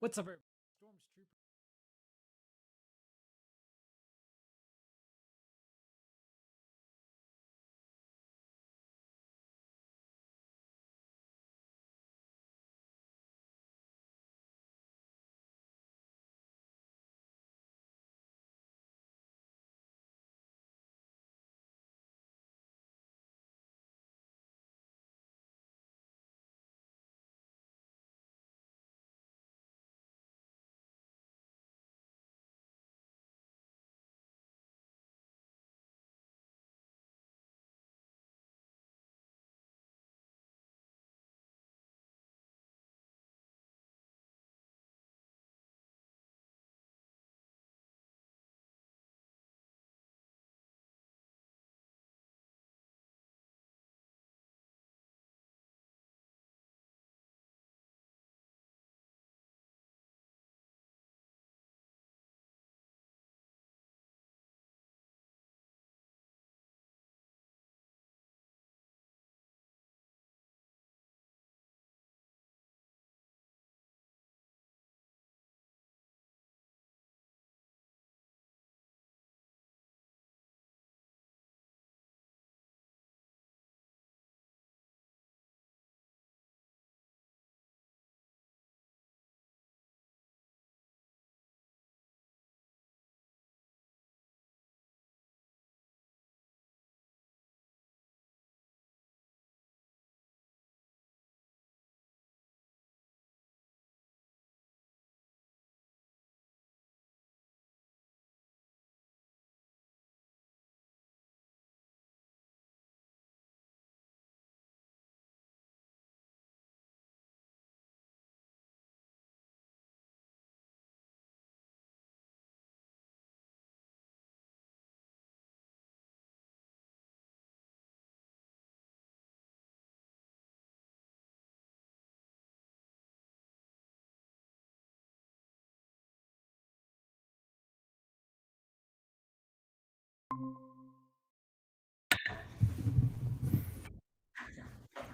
What's up, everybody? Stormtrooper.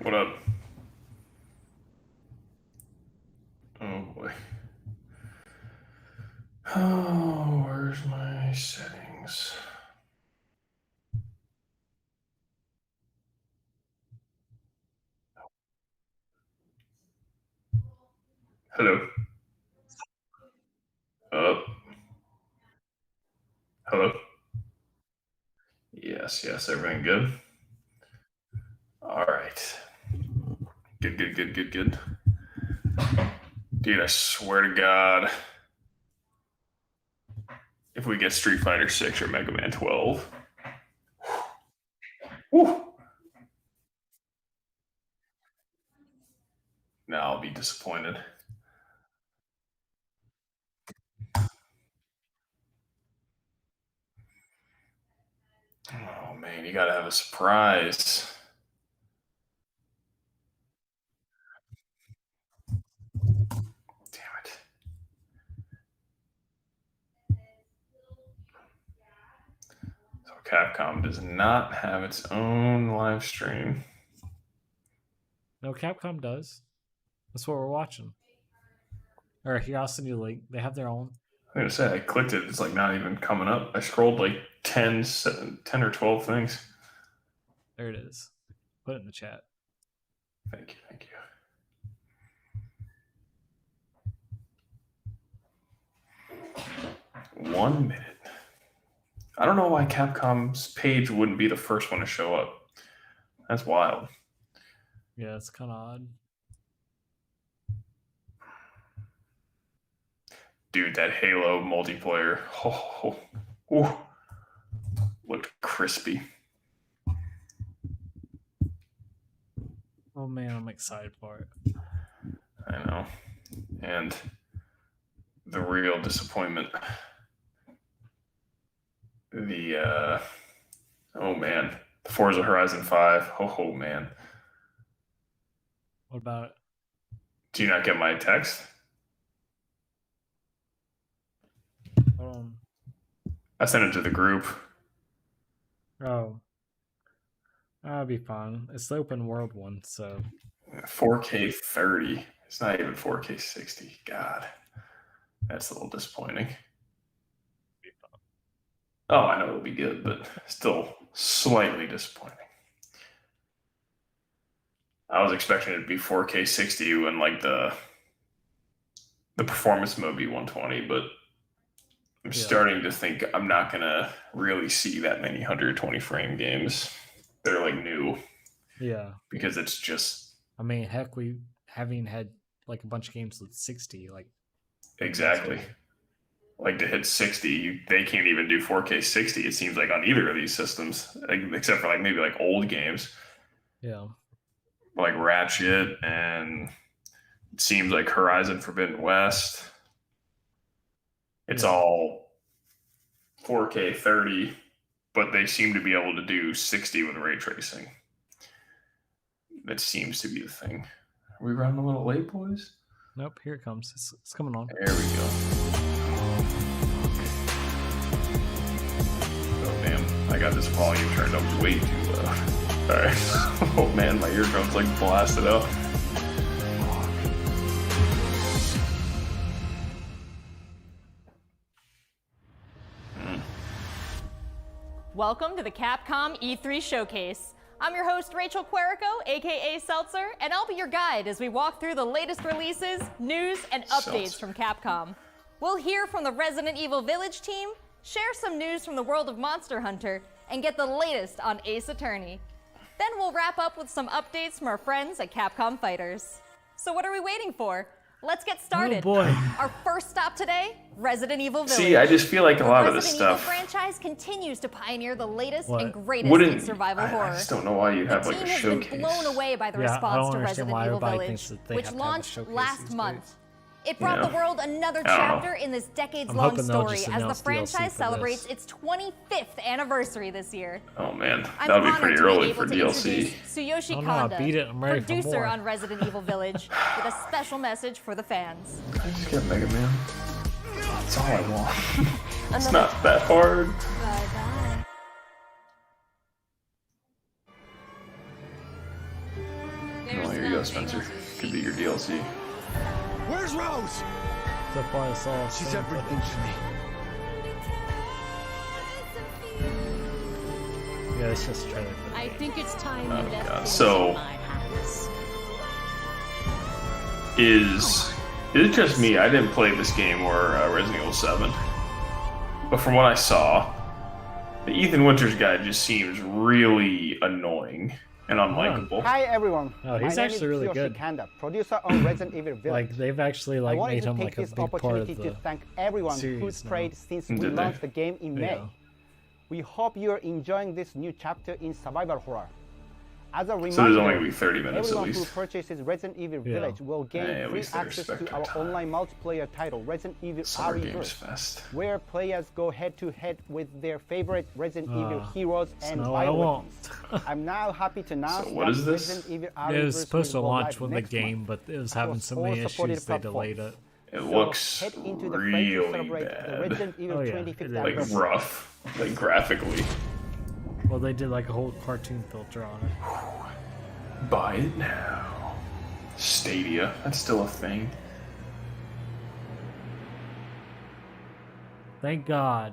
What up? Oh boy. Oh, where's my settings? Hello. Hello. Yes, everything good? All right. Good. Dude, I swear to God, if we get Street Fighter 6 or Mega Man 12, whew, now I'll be disappointed. Oh man, you gotta have a surprise. Damn it. So Capcom does not have its own live stream. No, Capcom does. That's what we're watching. Or here, I'll send you a link. They have their own. I'm gonna say I clicked it. It's like not even coming up. I scrolled like 10 or 12 things. There it is. Put it in the chat. Thank you. 1 minute. I don't know why Capcom's page wouldn't be the first one to show up. That's wild. Yeah, it's kind of odd. Dude, that Halo multiplayer. Looked crispy. Oh man, I'm excited for it. I know. And the real disappointment. The Forza Horizon 5. Oh man. What about it? Do you not get my text? Hold on. I sent it to the group. Oh. That'll be fun. It's the open world one, so 4K 30. It's not even 4K 60. God, that's a little disappointing. Oh, I know it'll be good, but still slightly disappointing. I was expecting it to be 4K 60 when like the performance mode be 120, but I'm starting to think I'm not gonna really see that many 120 frame games. They're like new. Yeah. Because it's just. I mean, heck, we having had like a bunch of games with 60, like. Exactly. Like to hit 60, they can't even do 4K 60. It seems like on either of these systems, except for like maybe like old games. Yeah. Like Ratchet and it seems like Horizon Forbidden West. It's all 4K 30, but they seem to be able to do 60 with ray tracing. That seems to be the thing. Are we running a little late, boys? Nope, here it comes. It's coming on. There we go. Oh, damn. I got this volume turned up way too low. Alright. Oh, man, my eardrums like blasted out. Welcome to the Capcom E3 Showcase. I'm your host, Rachel Querico, aka Seltzer, and I'll be your guide as we walk through the latest releases, news, and updates from Capcom. We'll hear from the Resident Evil Village team, share some news from the world of Monster Hunter, and get the latest on Ace Attorney. Then we'll wrap up with some updates from our friends at Capcom Fighters. So what are we waiting for? Let's get started. Oh boy. Our first stop today, Resident Evil Village. See, I just feel like a lot of this Resident stuff. Evil franchise continues to pioneer the latest and greatest Wouldn't in survival horror. I just don't know why you have like a The team has showcase. been blown away by the response to Resident Evil Village, which launched last month. It brought the world another chapter in this decades-long story as the franchise celebrates its 25th anniversary this year. Oh man, that would be pretty early for DLC. Tsuyoshi I beat it. I'm ready producer for more. on Resident Evil Village, with a special message for the fans. I just get Mega Man. That's all I want. It's not that hard. Bye-bye. Oh, here you go, Spencer. Could be your DLC. Where's Rose? So far, I saw. She's everything to me. Yeah, it's just a trailer. I think it's time Oh, you left God. things So- in my hands. Is it just me? I didn't play this game or Resident Evil 7. But from what I saw, the Ethan Winters guy just seems really annoying and unlikable. Hi everyone. Oh, he's My actually name is really Tsuyoshi good. Kanda, producer on Resident Evil Village. Like they've actually I like wanted made to him take like a this big part of opportunity the. to thank everyone who's series now. played since we Did they? launched the game in May. Yeah. We hope you're enjoying this new chapter in survival horror. As a reminder, So there's only going to be 30 minutes at everyone who least. purchases Resident Evil Yeah. Village will gain at free least they access respect to our our time. online multiplayer title, Resident Evil Summer Games Reverse, Fest. where players go head-to-head with their favorite Resident Evil heroes and no, I bioweapons. won't. I'm now happy to announce So what that is this? Resident Evil It was Reverse supposed to will go launch live with the next game, month but it was having across so all many supported issues they delayed platforms. it. It So looks head into the really to celebrate the bad. Resident Evil Oh, yeah, 25th it is. Like anniversary. rough, like graphically. Well, they did like a whole cartoon filter on it. Buy it now. Stadia, that's still a thing. Thank God.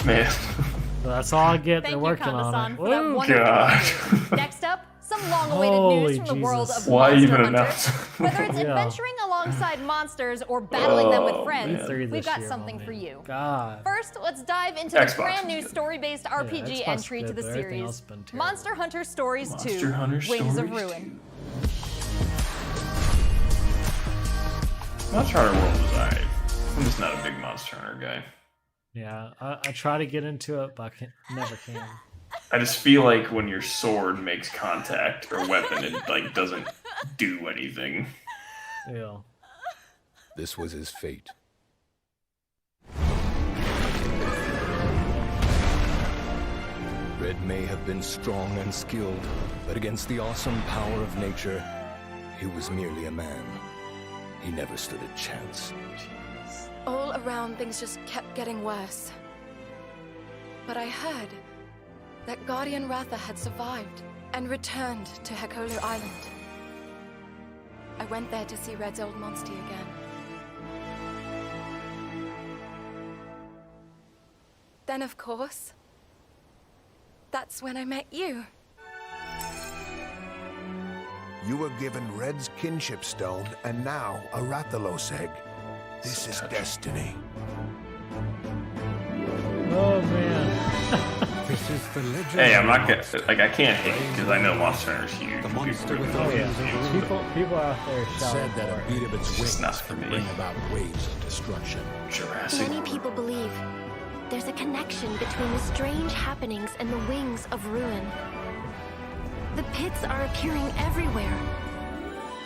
Man. So that's all I get. Thank They're you, working Kanda-san, on it. for that Woo! wonderful God. update. Next up, some long-awaited Holy news from the world Jesus. of Why Monster even Hunter. announce? Whether it's Yeah. adventuring alongside monsters or battling them with Oh, friends, man. E3 we've this got year, something man. for you. God. First, let's dive into Xbox the brand is new good. story-based RPG Xbox entry is to good, the but everything else series, has been terrible. Monster Hunter Stories Monster 2: Hunter Wings of Stories Ruin. 2. Monster Hunter World was alright. I'm just not a big Monster Hunter guy. Yeah, I try to get into it, but I never can. I just feel like when your sword makes contact or weapon, it like doesn't do anything. Yeah. This was his fate. Red may have been strong and skilled, but against the awesome power of nature, he was merely a man. He never stood a chance. All around, things just kept getting worse. But I heard that Guardian Ratha had survived. and returned to Hekolu Island. I went there to see Red's old monster again. Then, of course, that's when I met you. You were given Red's kinship stone, and now a Rathalos egg. This is destiny. Oh man. This is the legend. Hey, I'm not gonna I can't hate because I know Monster Hunter's huge. The monster with Oh the yeah. wings of the People out there Said shouting that for a it. beat of its It's wings not for can me. bring about waves of destruction. Jurassic. Many people believe there's a connection between the strange happenings and the wings of ruin. The pits are appearing everywhere,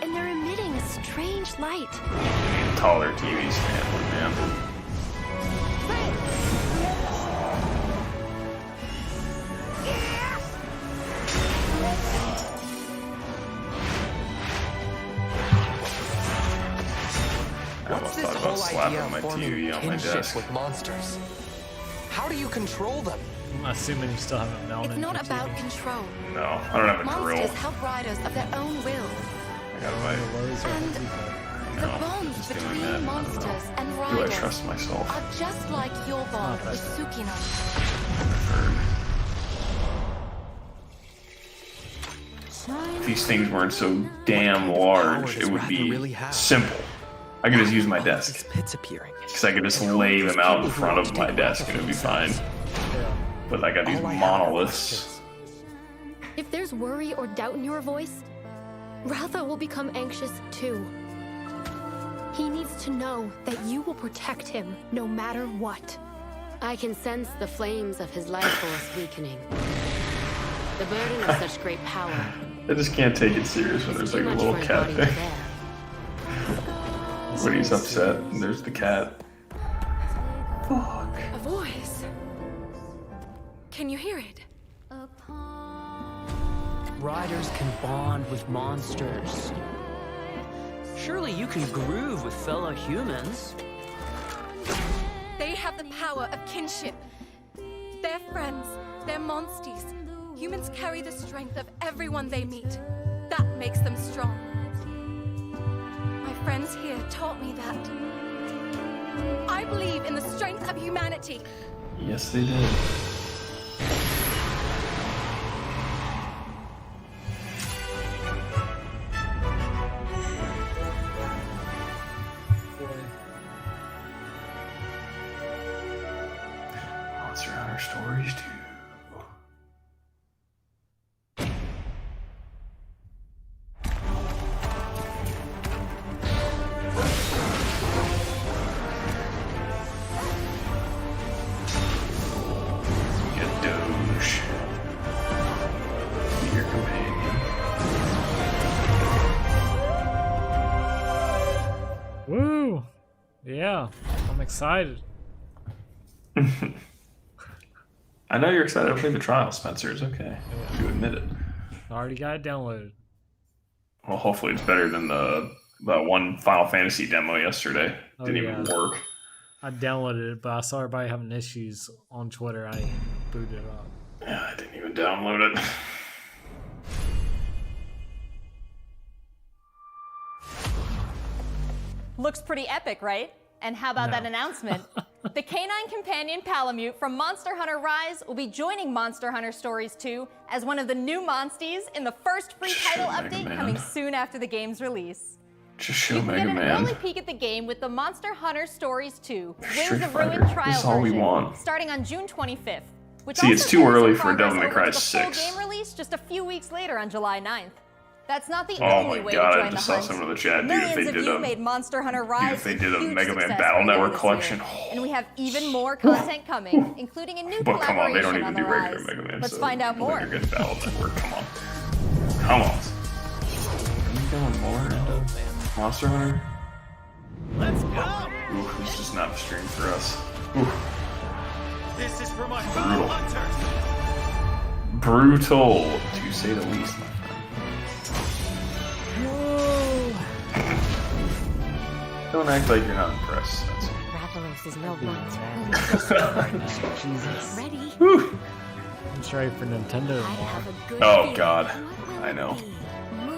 and they're emitting a strange light. Taller TVs fan, man. I almost What's this thought about whole slapping idea my of forming TV on my kinship desk. with monsters? How do you control them? I'm assuming you still haven't melted. It's not your about TV. control. No, I don't have a grill. Monsters help riders of their own will. I gotta buy. Lowe's or And Home Depot. the No, bonds just doing between that. I don't monsters know. and Do I riders trust myself? are just like your bond Not with Sukino. If these things weren't so damn large, it would be simple. I could just use my desk. These pits appearing. Because I could just lay them out in front of my desk and it'd be fine. But I got these All I have are monoliths. If there's worry or doubt in your voice, Ratha will become anxious too. He needs to know that you will protect him no matter what. I can sense the flames of his life force weakening. The burden of such great power. I just can't take it serious when is there's too like a much little for his cat body to there. bear. When he's upset, and there's the cat. Fuck. A voice. Can you hear it? Riders can bond with monsters. Surely you can groove with fellow humans. They have the power of kinship. They're friends. They're monsters. Humans carry the strength of everyone they meet. That makes them strong. My friends here taught me that. I believe in the strength of humanity. Yes, they did. Monster Hunter Stories 2. Get Doge. Be your companion. Woo! Yeah, I'm excited. I know you're excited to play the trial, Spencer. It's okay. You admit it. I already got it downloaded. Well, hopefully it's better than the one Final Fantasy demo yesterday. Oh, Didn't even yeah. work. I downloaded it, but I saw everybody having issues on Twitter. I booted it up. Yeah, I didn't even download it. Looks pretty epic, right? And how about No. that announcement? The canine companion Palamute from Monster Hunter Rise will be joining Monster Hunter Stories 2 as one of the new monsties in the first free title Mega update Man. coming soon after the game's release. Just show You can Mega get an Man. early peek at the game with the Monster Hunter Stories 2 Wings Street of Fighter. Ruin trial This is all we version want. starting on June 25th. Which See, also it's too carries early some for Devil May progress Cry over to the 6. full game release just a few weeks later on July 9th. That's not the Oh only my way god, to I join the just saw hunt. some of the chat. Dude, Millions if they of did you a made Monster Hunter Rise they a did a huge Mega Man success Battle earlier Network this collection. year. And we have even more content coming, including a new But come on, they don't collaboration even on do the regular Rise. Mega Man. Let's so find out more. You're getting Battle Network. Come on. Come on. Are you going more into Monster Hunter? Let's go! Oof, this is not the stream for us. Oof. This is for my Brutal. fellow hunters! Brutal, to say the least, my friend. Don't act like you're not impressed, Spencer. Rathalos is no monster. Jesus. Ready? Whew. getting ready for Nintendo tomorrow. Oh God, I know.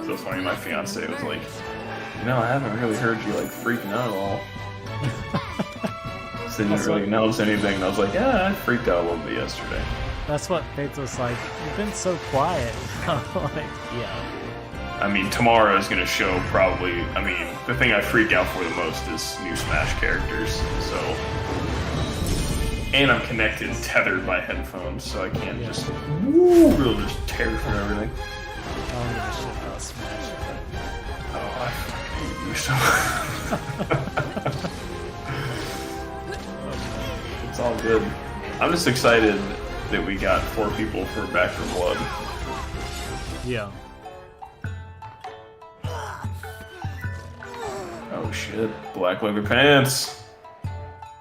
So funny. My fiance was like, "You know, I haven't really heard you like freaking out at all." So didn't really notice anything. And I was like, "Yeah, I freaked out a little bit yesterday." That's what Faith was like. You've been so quiet. I'm like, yeah. I mean, tomorrow is gonna show probably. I mean, the thing I freak out for the most is new Smash characters. So, and I'm connected, tethered by headphones, so I can't just really just tear through everything. I don't give a shit about Smash. Oh, I fucking do so. It's all good. I'm just excited that we got 4 people for Back 4 Blood. Yeah. Oh shit, black leather pants.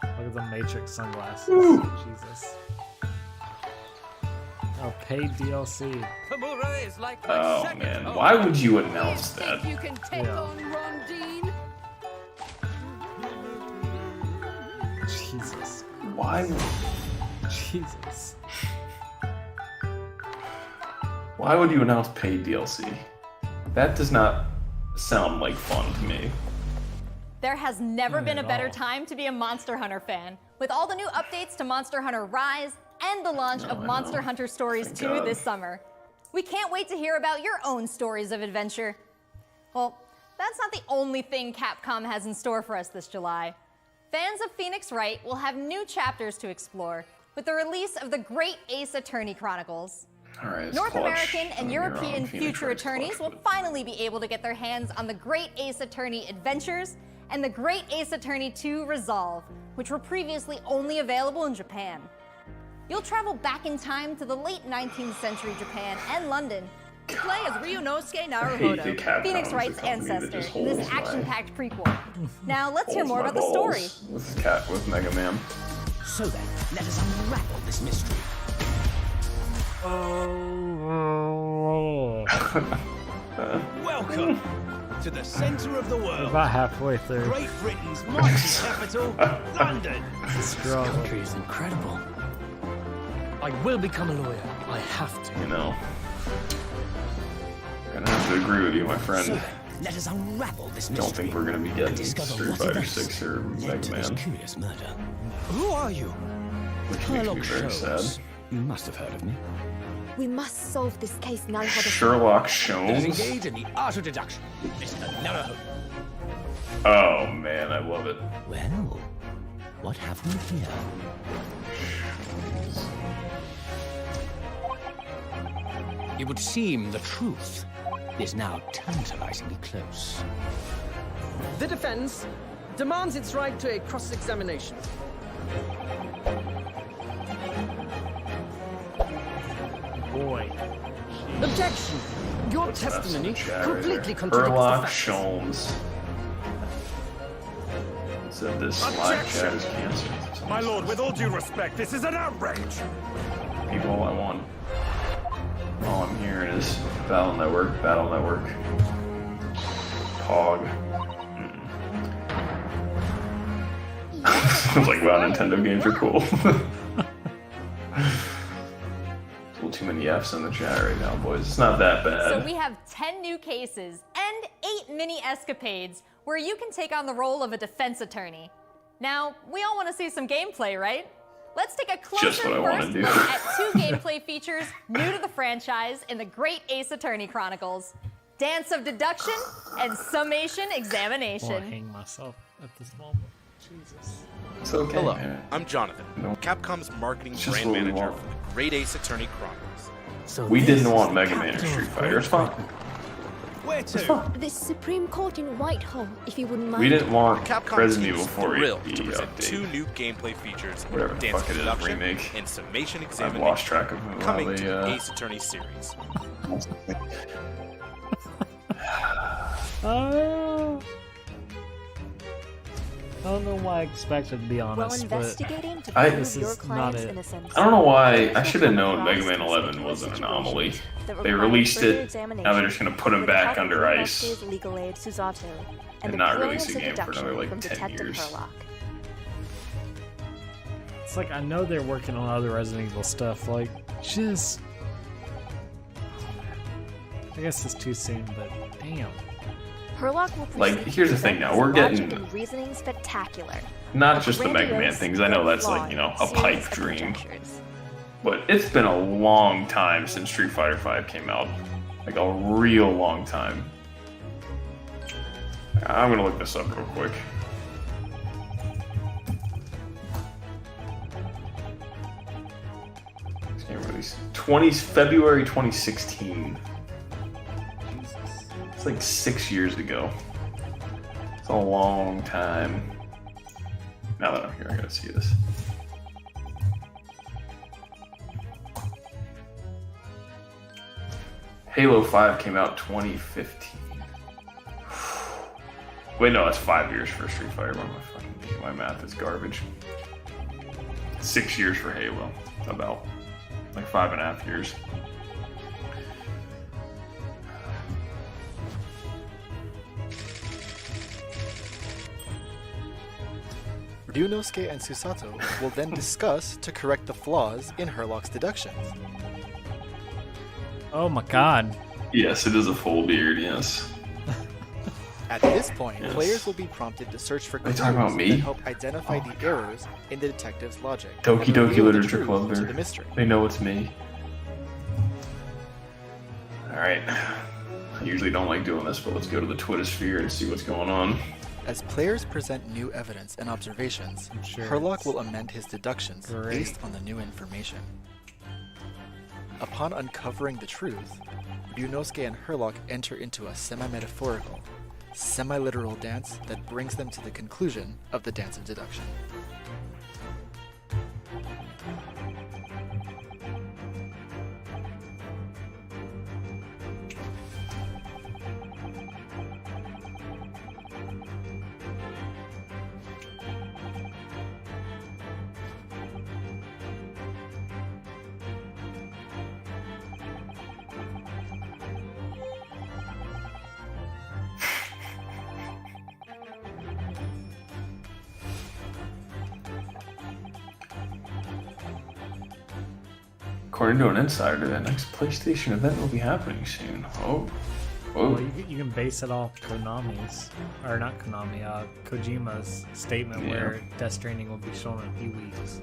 Look at the Matrix sunglasses. Woo. Jesus. Oh, paid DLC. Oh man, why would you announce that? You can take on Rondine. Jesus. Why? Jesus. Why would you announce paid DLC? That does not sound like fun to me. There has never Not been a at better all. time to be a Monster Hunter fan. With all the new updates to Monster Hunter Rise and the launch of I Monster know. Hunter Stories Thank 2 God. this summer. We can't wait to hear about your own stories of adventure. Well, that's not the only thing Capcom has in store for us this July. Fans of Phoenix Wright will have new chapters to explore with the release of the Great Ace Attorney Chronicles. All right, it's North clutch. American and Don't get me wrong, European Phoenix future Wright's attorneys clutch, will but- finally be able to get their hands on the Great Ace Attorney Adventures and the Great Ace Attorney 2 Resolve, which were previously only available in Japan. You'll travel back in time to the late 19th century Japan and London to play as Ryunosuke I hate that Naruhodo, Capcom Phoenix is a Wright's company that ancestor, just in this holds my- action-packed prequel. Now let's hear holds more my about the story. balls with Mega Man. So then, let us unravel this mystery. Oh. Welcome to the center of the world. About halfway through. Great Britain's mighty capital, London. This Struggle. country is incredible. I will become a lawyer. I have to. You know, gonna have to agree with you, my friend. So, let us unravel this mystery. Don't think we're gonna be and getting discover Street what Fighter events 6 or led Mega to this Man, curious murder. Who are you? which makes me very sad. You must have heard of me. We must solve this case, Naruhodo. Sherlock Let us Sholmes? engage in the art of deduction. Mr. Naruhodo. Oh man, I love it. Well, what have we here? It would seem the truth is now tantalizingly close. The defense demands its right to a cross-examination. Boy. Objection! Your That's in the testimony chat right completely there. contradicts Sherlock the facts. Sholmes. Said this live chat is canceled. My lord, with all due respect, this is an outrage! People I want. All I'm hearing is Battle Network, Pog. I was like, wow, Nintendo games are cool. A little too many F's in the chat right now, boys. It's not that bad. So we have 10 new cases and 8 mini escapades where you can take on the role of a defense attorney. Now, we all want to see some gameplay, right? Let's take a Just closer what I wanna first do. look at 2 gameplay features new to the franchise in the Great Ace Attorney Chronicles: Dance of Deduction and Summation I want to Examination. hang myself at this moment. Jesus. It's okay. Hello, man. I'm Jonathan, No. Capcom's marketing It's just brand what we manager want. for the Great Ace Attorney Chronicles. So We this didn't is want the Mega Man or capital Street of Fighter. It's Great fine. Where to? The Supreme Court in Whitehall, if you wouldn't mind. We didn't want Capcom Resident team Evil is 4 thrilled HD to present 2 update. new gameplay features: Whatever the Dance fuck of it is, Deduction remake. and Summation I've Examination, lost track of how coming to they, the Ace Attorney series. I don't know why I expected, to be honest, but investigating to I- prove this your is not client's it. innocence. I don't know why. I Players should will have come known Mega across Man 11 was an situations anomaly. that They require released further it. Now examination they're just gonna put him with the back help of under Blue ice Box's legal aid Susato and the not brilliance release a of game for deduction another, like, from 10 Detective years. Herlock. it's like I know they're working on other Resident Evil stuff. Like Just... I guess it's too soon, but damn. Herlock will Like, here's the thing now, we're logic getting and reasoning spectacular. not just the Mega Man things. I know that's like, you know, a pipe dream. But it's been a long time since Street Fighter V came out. Like a real long time. I'm gonna look this up real quick. This game released February 2016. It's like 6 years ago. It's a long time. Now that I'm here, I gotta see this. Halo 5 came out 2015. Wait, no, that's 5 years for Street Fighter. What am I fucking thinking? My math is garbage. 6 years for Halo. About. Like 5.5 years. Ryunosuke and Susato will then discuss to correct the flaws in Herlock's deductions. Oh my god. Yes, it is a full beard, yes. At this point, Yes. players will be prompted to search for Are you clues talking about me? that help identify the errors in the detective's logic. Doki and Doki reveal the Literature truth Club, to they're- the mystery. they know it's me. Alright. I usually don't like doing this, but let's go to the Twitter sphere and see what's going on. As players present new evidence and observations, sure Herlock it's will amend his deductions great. based on the new information. Upon uncovering the truth, Ryunosuke and Herlock enter into a semi-metaphorical, semi-literal dance that brings them to the conclusion of the dance of deduction. According to an insider, the next PlayStation event will be happening soon. Oh. Whoa. Well, you can base it off Konami's, or not Konami, Kojima's statement Yeah. where Death Stranding will be shown in a few weeks.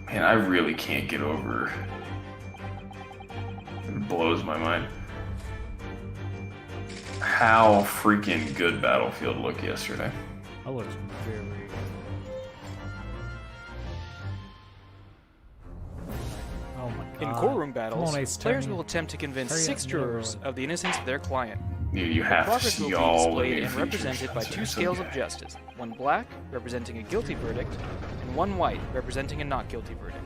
Man, I really can't get over. It blows my mind. How freaking good Battlefield looked yesterday. That looks very, very good. Oh my god. In courtroom battles, Come on, Ace players Attorney. will attempt to convince Hurry up, 6 no, jurors Roy. of the innocence of their client. You have to Progress will see be all the displayed new and features. represented by That's 2 so scales good. of justice, one black, representing a guilty verdict, and one white, representing a not guilty verdict.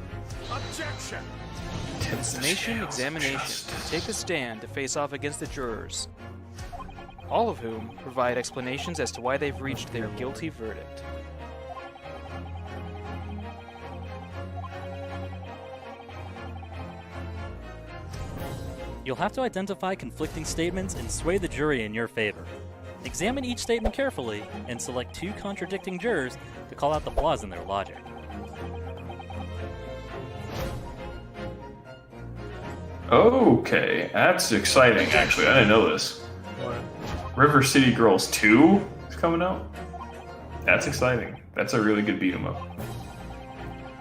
Objection! Explanation, examination, take a stand to face off against the jurors, all of whom provide explanations as to why they've reached their guilty verdict. You'll have to identify conflicting statements and sway the jury in your favor. Examine each statement carefully and select 2 contradicting jurors to call out the flaws in their logic. Okay, that's exciting actually. I didn't know this. What? River City Girls 2 is coming out? That's exciting. That's a really good beat 'em up.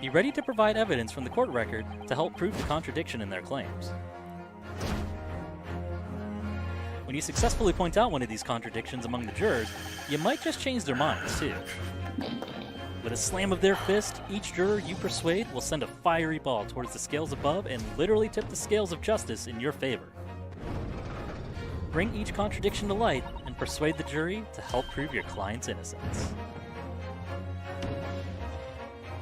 Be ready to provide evidence from the court record to help prove the contradiction in their claims. When you successfully point out one of these contradictions among the jurors, you might just change their minds too. With a slam of their fist, each juror you persuade will send a fiery ball towards the scales above and literally tip the scales of justice in your favor. Bring each contradiction to light and persuade the jury to help prove your client's innocence.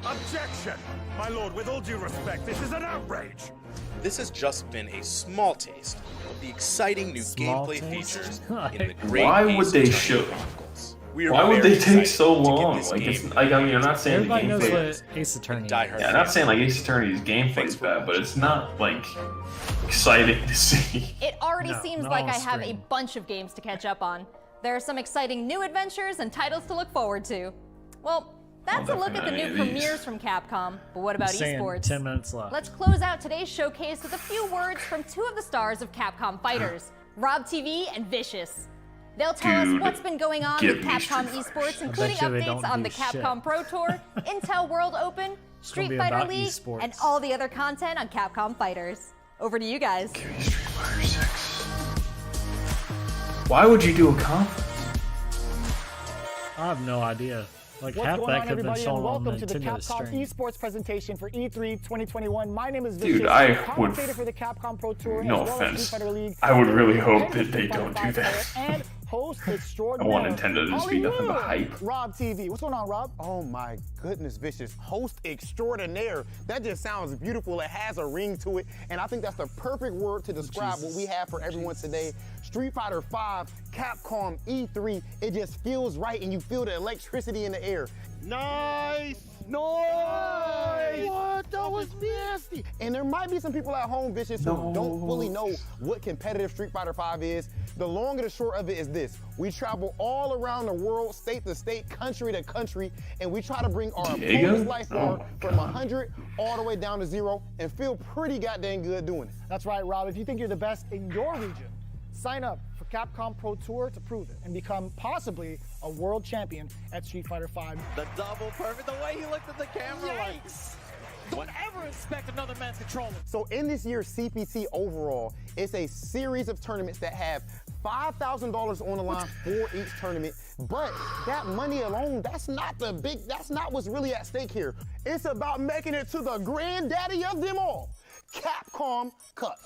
Objection! My lord, with all due respect, this is an outrage! This has just been a small taste of the exciting new Small gameplay taste? features in the great Why would Ace they Attorney show? Chronicles. We are Why would very they take excited so to get long? this Like, game it's like, I mean, I'm not saying the Everybody knows gameplay. what Ace Attorney Die is. Hard Yeah, I'm not saying like Ace Attorney's gameplay is bad, but it's not like exciting to see. It already No, seems not like on I have a screen. bunch of games to catch up on. There are some exciting new adventures and titles to look forward to. Well, That's a look at the new premieres from Capcom, but what about Saying esports? 10 minutes left. Let's close out today's showcase with a few words from two of the stars of Capcom Fighters, Rob TV and Vicious. They'll tell us what's been going on with Capcom esports, including updates on the Capcom Pro Tour, Intel World Open, Street Fighter League, and all the other content on Capcom Fighters. Over to you guys. Give me Street Fighter 6. Why would you do a conference? I have no idea. Like What's half going that on, could have been everybody, shown and on welcome to the Nintendo's Capcom stream. esports presentation for E3 2021. My name is Vicious, Dude, I commentator would. for the Capcom Pro Tour, No as well as offense. Street Fighter League. I would really hope that they don't do that. And host I extraordinaire. want Nintendo to just be nothing but hype. Rob TV. What's going on, Rob? Oh my goodness, Vicious. Host extraordinaire. That just sounds beautiful. It has a ring to it. And I think that's the perfect word to describe what we have for everyone today. Street Fighter V, Capcom E3. It just feels right and you feel the electricity in the air. Nice! Nice! What? That was nasty. And there might be some people at home, Vicious, who don't fully know what competitive Street Fighter V is. The long and the short of it is this. We travel all around the world, state to state, country to country, and we try to bring our opponent's life bar from 100 all the way down to 0 and feel pretty goddamn good doing it. That's right, Rob. If you think you're the best in your region, sign up for Capcom Pro Tour to prove it and become possibly a world champion at Street Fighter V. The double perfect, the way he looked at the camera. Yikes! Don't ever expect another man's controller. So in this year's CPC overall, it's a series of tournaments that have $5,000 on the line for each tournament. But that money alone, that's not what's really at stake here. It's about making it to the granddaddy of them all, Capcom Cup.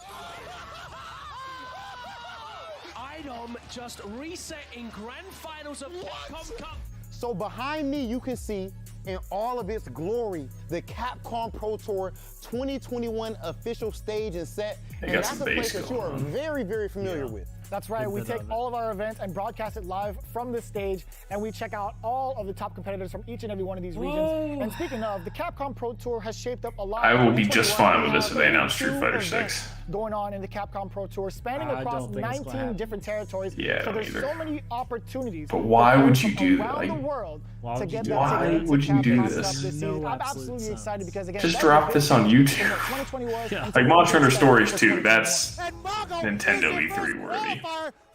Item just reset in grand finals of Capcom Cup. So behind me, you can see in all of its glory, the Capcom Pro Tour 2021 official stage and set. And that's a place that you are very, very familiar with. That's right. We take all of our events and broadcast it live from this stage, and we check out all of the top competitors from each and every one of these regions. And speaking of, the Capcom Pro Tour has shaped up a lot. I will be just fine with this if they announce Street Fighter 6. Going on in the Capcom Pro Tour, spanning across 19 different territories. Yeah, so there's so many opportunities. But why would you do that? Around the world to get that why ticket would to you do Capcom this? this season. I'm absolutely excited because again, Just drop this on YouTube. Like Monster Hunter Stories 2, that's Nintendo E3 worthy.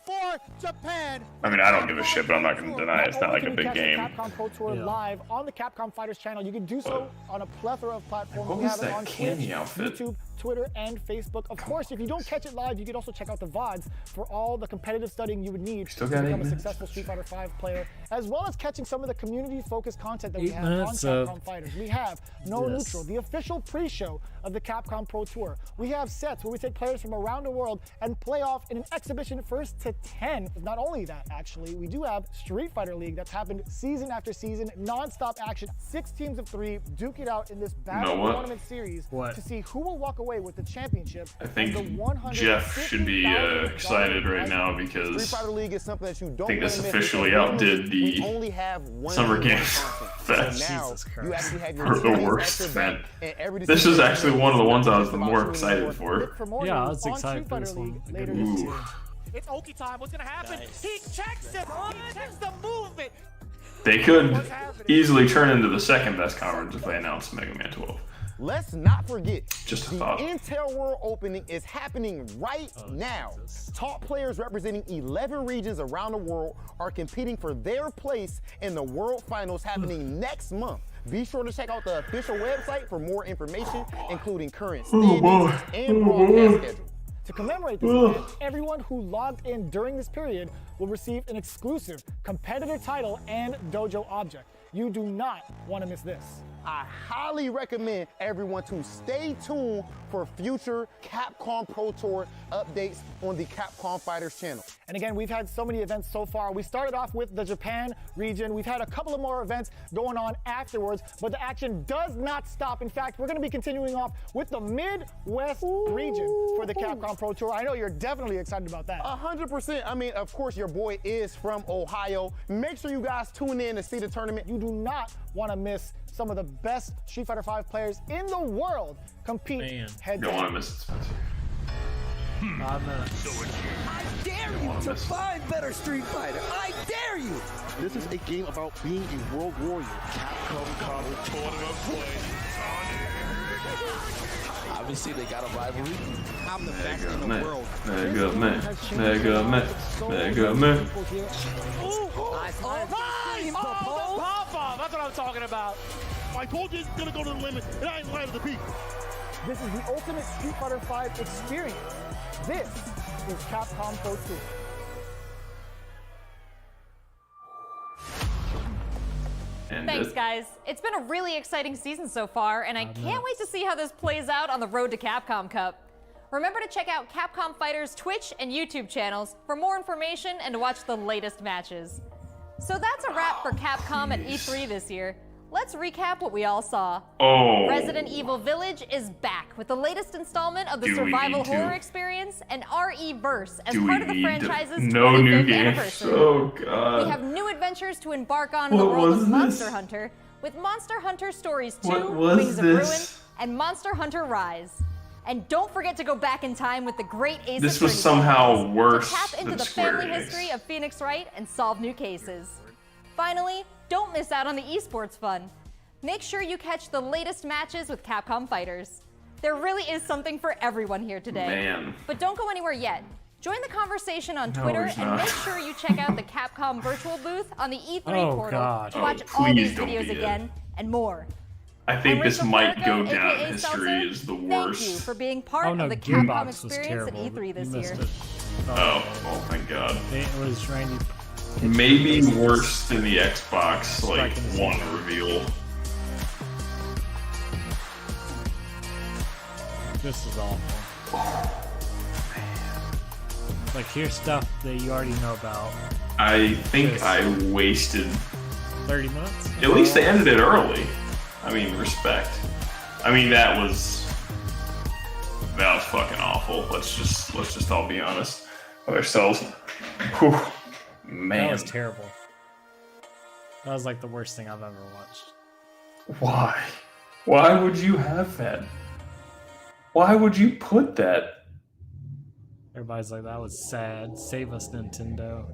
For Japan. I mean, I don't give a shit, but I'm not going to deny it. It's not like a big game. Capcom Pro Tour live on the Capcom Fighters channel. You can do so on a plethora of platforms. What We was have it that on candy Twitch, outfit? YouTube, Twitter, and Facebook. Of course, if you don't catch it live, you can also check out the VODs for all the competitive studying you would need to become a successful Street Fighter V player, as well as catching some of the community-focused content that we have on Capcom Fighters. We have No Neutral, the official pre-show of the Capcom Pro Tour. We have sets where we take players from around the world and play off in an exhibition first to 10. Not only that, actually, we do have Street Fighter League that's happened season after season, non-stop action, 6 teams of 3, duke it out in this battle tournament series to see who will walk away with the championship. I think Jeff should be excited right now because Street Fighter League is something that you don't I think this wanna miss officially because outdid the only have one Summer Games Fest. So now you actually have your Or the worst event. This is actually one of the ones I was the more excited for. Yeah, I was excited for this one. Ooh. It's Oki time. What's gonna happen? He checks it. He checks the movement. They could easily turn into the second best conference if they announced Mega Man 12. Let's not forget, Just a the thought. Intel World Opening is happening right now. Top players representing 11 regions around the world are competing for their place in the World Finals happening next month. Be sure to check out the official website for more information, including current standings and broadcast schedule. To commemorate this event, everyone who logged in during this period will receive an exclusive competitor title and dojo object. You do not want to miss this. I highly recommend everyone to stay tuned for future Capcom Pro Tour updates on the Capcom Fighters channel. And again, we've had so many events so far. We started off with the Japan region. We've had a couple of more events going on afterwards, but the action does not stop. In fact, we're going to be continuing off with the Midwest region for the Capcom Pro Tour. I know you're definitely excited about that. 100%. I mean, of course, your boy is from Ohio. Make sure you guys tune in to see the tournament. You do not want to miss some of the best Street Fighter V players in the world compete head to head. Don't want to miss it, Spencer. I dare you to find better Street Fighter. I dare you. This is a game about being a world warrior. Capcom Carter tournament play. Obviously, they got a rivalry. I'm the best in the world. Mega Man. Mega Man. Mega Man. That's what I'm talking about. I told you it's gonna go to the limit, and I ain't lying to the peak. This is the ultimate Street Fighter V experience. This is Capcom Pro Tour. Thanks, guys. It's been a really exciting season so far, and I can't wait to see how this plays out on the road to Capcom Cup. Remember to check out Capcom Fighters' Twitch and YouTube channels for more information and to watch the latest matches. So that's a wrap for Capcom at E3 this year. Let's recap what we all saw. Oh. Resident Evil Village is back with the latest installment of the survival horror experience and RE-Verse as part of the franchise's 25th anniversary. Oh, God. We have new adventures to embark on in the world of Monster Hunter with Monster Hunter Stories 2, Wings of Ruin, and Monster Hunter Rise. And don't forget to go back in time with the great Ace This Attorney was somehow worse to tap into than the Square family Enix. history of Phoenix Wright and solve new cases. Finally, don't miss out on the esports fun. Make sure you catch the latest matches with Capcom Fighters. There really is something for everyone here today. Man. But don't go anywhere yet. Join the conversation on Twitter there's and not. make sure you check out the Capcom virtual booth on the E3 Oh, portal God. to watch Oh, all these please don't videos be it. again and more. I think I'm this Rachel might Quirico, go down aka in history Seltzer. as the Thank worst. you for being part Oh no, of the Capcom Gearbox was experience at terrible. E3 this You missed year. it. Oh, thank God. It was Randy. Maybe worse than the Xbox One reveal. This is awful. Like, here's stuff that you already know about. I think I wasted 30 minutes? At least they ended it early. I mean, respect. I mean, that was fucking awful. Let's just all be honest with ourselves. Whew. Man, That was terrible. That was like the worst thing I've ever watched. why? Why would you have that? Why would you put that? Everybody's like, that was sad. Save us, Nintendo.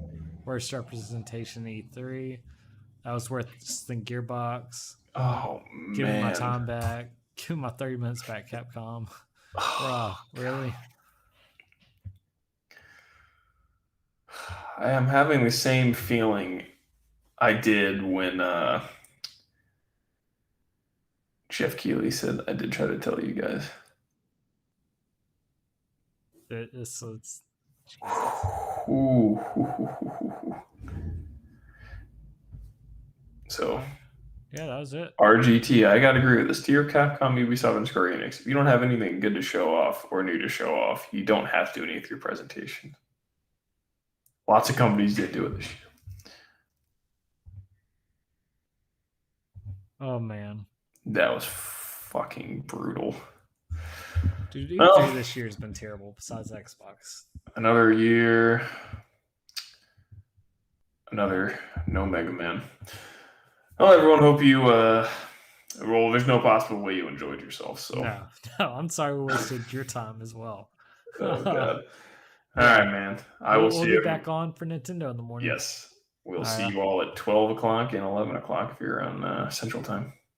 Worst representation E3. That was worse than Gearbox. Oh, Give me my man. time back. Give me my 30 minutes back, Capcom. Bro, really? I am having the same feeling I did when Jeff Keighley said, I did try to tell you guys. It's Ooh. So, yeah, that was it. RGT, I gotta agree with this. Tier Capcom, Ubisoft, and Square Enix. If you don't have anything good to show off or new to show off, you don't have to do an E3 presentation. Lots of companies did do it this year. Oh, man. That was fucking brutal. Dude, E3 Well, this year has been terrible, besides Xbox. another year. Another no Mega Man. Well, everyone, hope you, well, there's no possible way you enjoyed yourself, so. No, I'm sorry we wasted your time as well. Oh, God. All right, man. I will We'll see be you. back on for Nintendo in the morning. Yes. We'll All see right. you all at 12 o'clock and 11 o'clock if you're on Central Time.